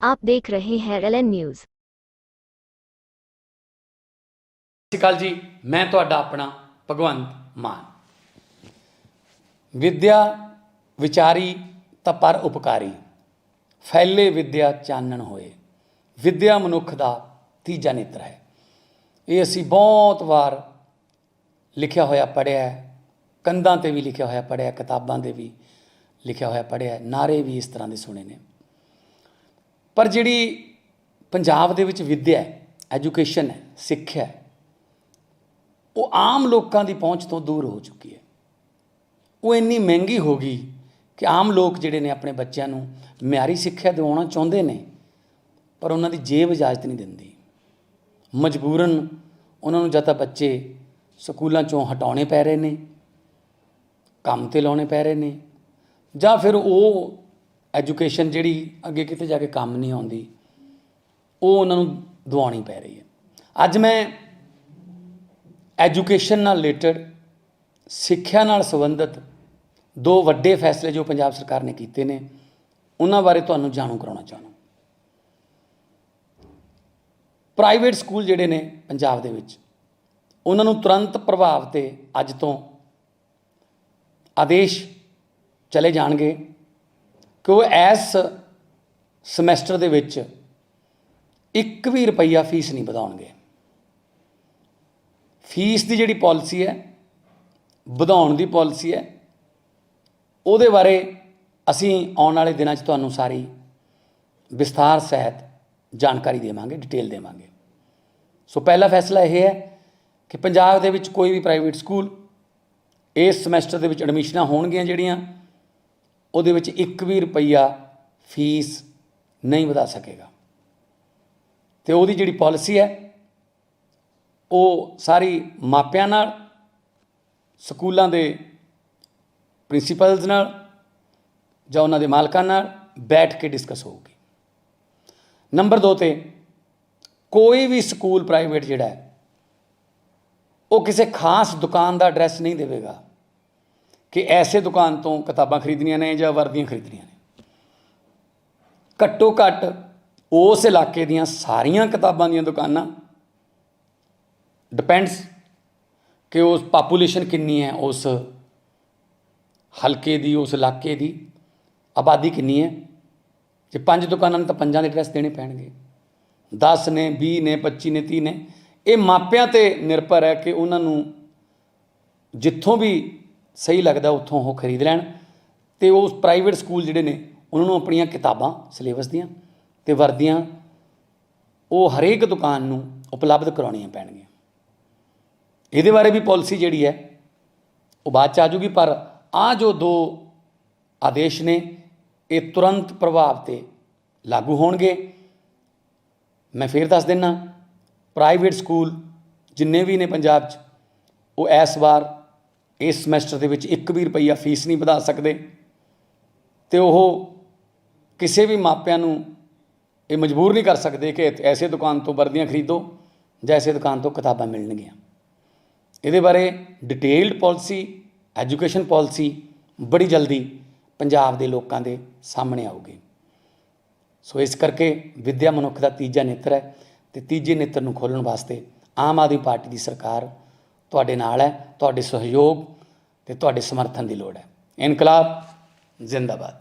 आप देख रहे हैं LN न्यूज़। सत श्री अकाल जी, मैं तुहाडा अपना भगवंत मान। विद्या विचारी तां पर उपकारी, फैले विद्या चानण होए। विद्या मनुख दा तीजा नेत्र है। ये असी बहुत बार लिखिया होया पढ़िया है, कंधां ते भी लिखिया होया पढ़िया, किताबां दे भी लिखिया होया पढ़िया, नारे भी इस तरह के सुने ने। पर जिहड़ी पंजाब दे विच विद्या है, एजुकेशन है, सिक्ख्या है, वो आम लोगों की पहुँच तो दूर हो चुकी है। वो इन्नी महंगी हो गई कि आम लोग जिहड़े ने अपने बच्चों नूं म्यारी सिक्ख्या दिवाउणा चाहुंदे ने, पर उन्हां दी जेब इजाजत नहीं दिंदी। मजबूरन उन्हां नूं जां तां बच्चे स्कूलों चों हटाने पै रहे ने, काम ते लाने पै रहे ने, जां फिर वो एजुकेशन जिहड़ी अगे किते जाके काम नहीं आउंदी, वो उन्हां नूं दिवाउणी पै रही है। अज मैं एजुकेशन नाल रिलेटेड, सिक्ख्या नाल संबंधित दो वड्डे फैसले जो पंजाब सरकार ने कीते ने, उन्हां बारे तुहानूं जाणू कराउणा चाहुंदा। प्राइवेट स्कूल जिहड़े ने पंजाब दे विच, उन्हां नूं तुरंत प्रभाव ते अज तो आदेश चले जाणगे कि वो इस समैसटर दे विच 1 भी रुपया फीस नहीं वधाउणगे। फीस की जिहड़ी पॉलिसी है, वधाउण दी पॉलिसी है, उहदे बारे असीं आउण वाले दिनां 'च तुहानूं सारी विस्तार सहित जानकारी देवांगे, डिटेल देवांगे। सो पहला फैसला यह है कि पंजाब दे विच कोई भी प्राइवेट स्कूल इस समैसटर दे विच एडमिशनां होणगीਆਂ ਜਿਹੜੀਆਂ, ਉਹਦੇ ਵਿੱਚ 1 भी रुपया फीस नहीं वधा सकेगा। तो ਉਹਦੀ ਜਿਹੜੀ पॉलिसी है वो सारी मापिਆਂ ਨਾਲ, ਸਕੂਲਾਂ ਦੇ प्रिंसीपल्स ਨਾਲ ਜਾਂ ਉਹਨਾਂ ਦੇ ਮਾਲਕਾਂ ਨਾਲ बैठ के डिस्कस होगी। नंबर 2 ਤੇ कोई भी स्कूल प्राइवेट ਜਿਹੜਾ है वो किसी खास दुकान का एड्रैस नहीं देगा कि ऐसे दुकान तो किताबां खरीदनियां ने या वर्दियां खरीदनियां ने। घट्टो घट्ट उस इलाके दियां सारियां किताबां दियां दुकानां, डिपेंड्स कि उस पापूलेशन कितनी है, उस हल्के दी, उस इलाके दी आबादी कितनी है। जे 5 दुकानां ने तो 5 के एड्रैस देने पैणगे, 10 ने, 20 ने, 25 ने, 30 ने। ये मापिਆਂ ते निर्भर है कि उन्होंने जिथों भी सही लगता उत्थों वो खरीद लैण। तो उस प्राइवेट स्कूल जिहड़े ने उन्होंने अपनियां किताबां सिलेबस दियां ते वर्दियां वो हरेक दुकान नूं उपलब्ध करवाउणियां पैणगीਆਂ। इहदे बारे भी पॉलिसी जिहड़ी है वो बाद च आ जूगी, पर आ जो 2 आदेश ने ये तुरंत प्रभाव ते लागू होणगे। मैं फिर दस देना, प्राइवेट स्कूल जिन्ने भी ने पंजाब च, वो इस बार इस समैसटर दे विच 1 भी रुपया फीस नहीं वधा सकते। तो वो किसी भी मापिਆਂ ਨੂੰ ये मजबूर नहीं कर सकते कि ऐसे दुकान तो वर्दियां खरीदो ਜਾਂ ऐसे दुकान तो किताबां मिलणगीਆਂ। ये बारे डिटेल्ड पॉलिसी, एजुकेशन पॉलिसी बड़ी जल्दी पंजाब के लोगों के सामने आऊगी। सो इस करके विद्या मनुख का तीजा नेत्र है, तो तीजे नेत्र नूं खोलण वास्ते आम आदमी पार्टी की सरकार तुहाडे नाल है। तुहाडे सहयोग ते तुहाडे समर्थन की लोड़ है। इनकलाब जिंदाबाद।